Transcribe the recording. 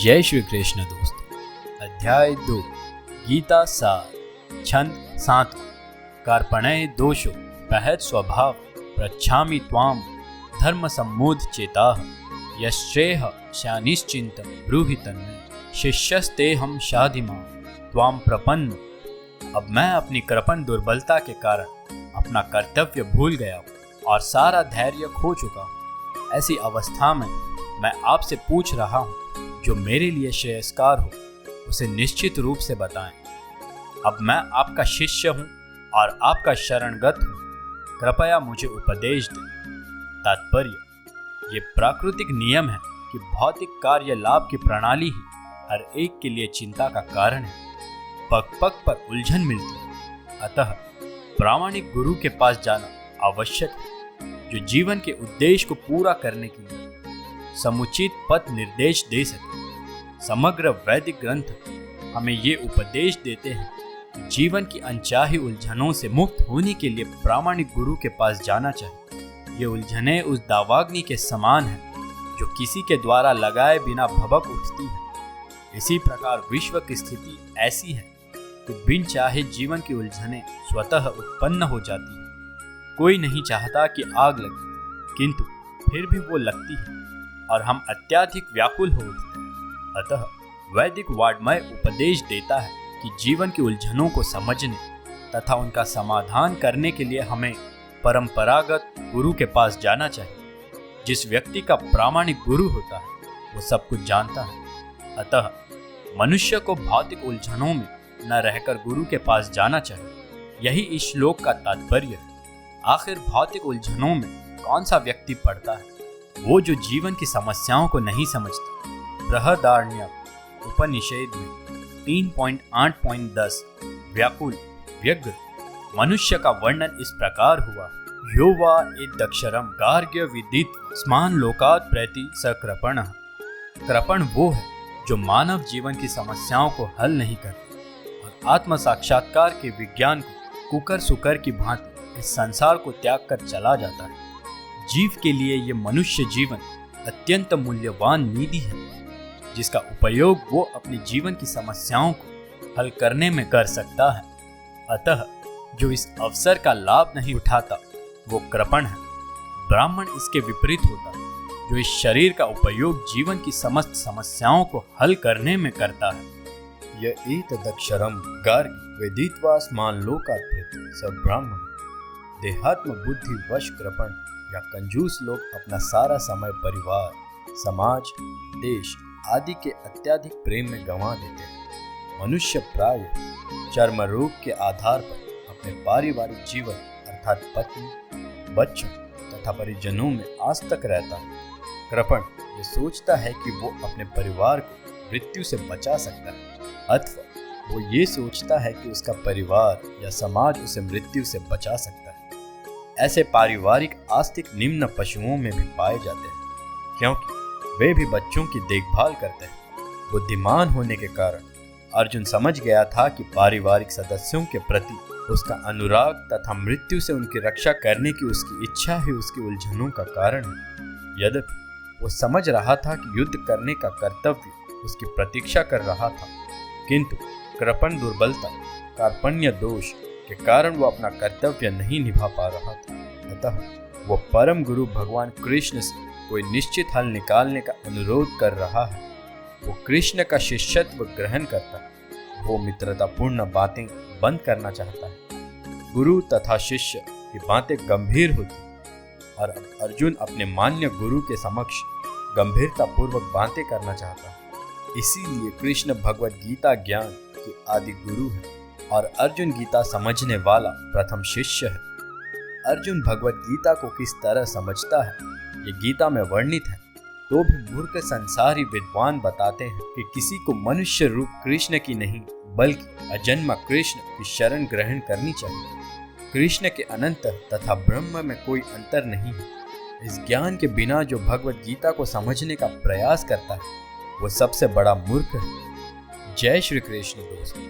जय श्री कृष्ण दोस्तों। अध्याय 2 गीता सार छंद 7 कार्पणय दोषो पहत स्वभाव प्रच्छामि त्वाम धर्म सम्मोध चेताः यश्रेह शानिश्चिंत ब्रूहि तन्मे शिष्यस्ते हम शाधिमा त्वाम प्रपन्न। अब मैं अपनी कृपण दुर्बलता के कारण अपना कर्तव्य भूल गया हूँ और सारा धैर्य खो चुका हूँ। ऐसी अवस्था में मैं आपसे पूछ रहा हूँ, जो मेरे लिए श्रेयस्कार हो उसे निश्चित रूप से बताएं। अब मैं आपका शिष्य हूँ और आपका शरणगत हूँ, कृपया मुझे उपदेश दें। तात्पर्य, ये प्राकृतिक नियम है कि भौतिक कार्य लाभ की प्रणाली ही हर एक के लिए चिंता का कारण है। पग पग पर उलझन मिलती है, अतः प्रामाणिक गुरु के पास जाना आवश्यक है, जो जीवन के उद्देश्य को पूरा करने के लिए समुचित पथ निर्देश दे सके। समग्र वैदिक ग्रंथ हमें ये उपदेश देते हैं कि जीवन की अनचाही उलझनों से मुक्त होने के लिए प्रामाणिक गुरु के पास जाना चाहिए। ये उलझनें उस दावाग्नि के समान हैं जो किसी के द्वारा लगाए बिना भभक उठती है। इसी प्रकार विश्व की स्थिति ऐसी है कि बिन चाहे जीवन की उलझनें स्वतः उत्पन्न हो जाती है। कोई नहीं चाहता कि आग लगे, किंतु फिर भी वो लगती है और हम अत्यधिक व्याकुल हो उठते हैं। अतः वैदिक वाड्मय उपदेश देता है कि जीवन की उलझनों को समझने तथा उनका समाधान करने के लिए हमें परंपरागत गुरु के पास जाना चाहिए। जिस व्यक्ति का प्रामाणिक गुरु होता है वो सब कुछ जानता है। अतः मनुष्य को भौतिक उलझनों में न रहकर गुरु के पास जाना चाहिए। यही इस श्लोक का तात्पर्य है। आखिर भौतिक उलझनों में कौन सा व्यक्ति पड़ता है? वो जो जीवन की समस्याओं को नहीं समझता। बृहदारण्यक उपनिषद में 3.8.10 व्याकुल व्यग्र मनुष्य का वर्णन इस प्रकार हुआ। यो वा इदक्षरम गार्ग्य विदित स्मान लोकात् प्रति सकृपण। कृपण वो है जो मानव जीवन की समस्याओं को हल नहीं करता और आत्म साक्षात्कार के विज्ञान को कुकर सुकर की भांति इस संसार को त्याग कर चला जाता है। जीव के लिए ये मनुष्य जीवन अत्यंत मूल्यवान निधि है, जिसका उपयोग वो अपने जीवन की समस्याओं को हल करने में कर सकता है। अतः जो इस अवसर का लाभ नहीं उठाता वो कृपण है। ब्राह्मण इसके विपरीत होता है, जो इस शरीर का उपयोग जीवन की समस्त समस्याओं को हल करने में करता है। यह एतदक्षरम गार्ग्य वेदित्वा स्मान लोकात् प्रति स ब्राह्मण। देहात्म बुद्धि वश कृपण या कंजूस लोग अपना सारा समय परिवार, समाज, देश आदि के अत्यधिक प्रेम में गंवा देते हैं। मनुष्य प्रायः चर्म रोग के आधार पर अपने पारिवारिक जीवन अर्थात पत्नी, बच्चों तथा परिजनों में आज तक रहता है। कृपण ये सोचता है कि वो अपने परिवार को मृत्यु से बचा सकता है, अथवा वो ये सोचता है कि उसका परिवार या समाज उसे मृत्यु से बचा सकता है। ऐसे पारिवारिक आस्तिक निम्न पशुओं में भी पाए जाते हैं, क्योंकि वे भी बच्चों की देखभाल करते हैं। बुद्धिमान होने के कारण अर्जुन समझ गया था कि पारिवारिक सदस्यों के प्रति उसका अनुराग तथा मृत्यु से उनकी रक्षा करने की उसकी इच्छा ही उसकी उलझनों का कारण है। यद्यपि वो समझ रहा था कि युद्ध करने का कर्तव्य उसकी प्रतीक्षा कर रहा था, किंतु कृपण दुर्बलता कार्पण्य दोष के कारण वो अपना कर्तव्य नहीं निभा पा रहा था। अतः वो परम गुरु भगवान कृष्ण से कोई निश्चित हल निकालने का अनुरोध कर रहा है। वो कृष्ण का शिष्यत्व ग्रहण करता है। वो मित्रतापूर्ण बातें बंद करना चाहता है। गुरु तथा शिष्य की बातें गंभीर होती और अर्जुन अपने मान्य गुरु के समक्ष गंभीरता पूर्वक बातें करना चाहता है। इसीलिए कृष्ण भगवद गीता ज्ञान के आदि गुरु है और अर्जुन गीता समझने वाला प्रथम शिष्य है। अर्जुन भगवद गीता को किस तरह समझता है ये गीता में वर्णित है। तो भी मूर्ख संसारी विद्वान बताते हैं कि किसी को मनुष्य रूप कृष्ण की नहीं बल्कि अजन्मा कृष्ण की शरण ग्रहण करनी चाहिए। कृष्ण के अनंत तथा ब्रह्म में कोई अंतर नहीं है। इस ज्ञान के बिना जो भगवद गीता को समझने का प्रयास करता है वो सबसे बड़ा मूर्ख है। जय श्री कृष्ण दोस्तों।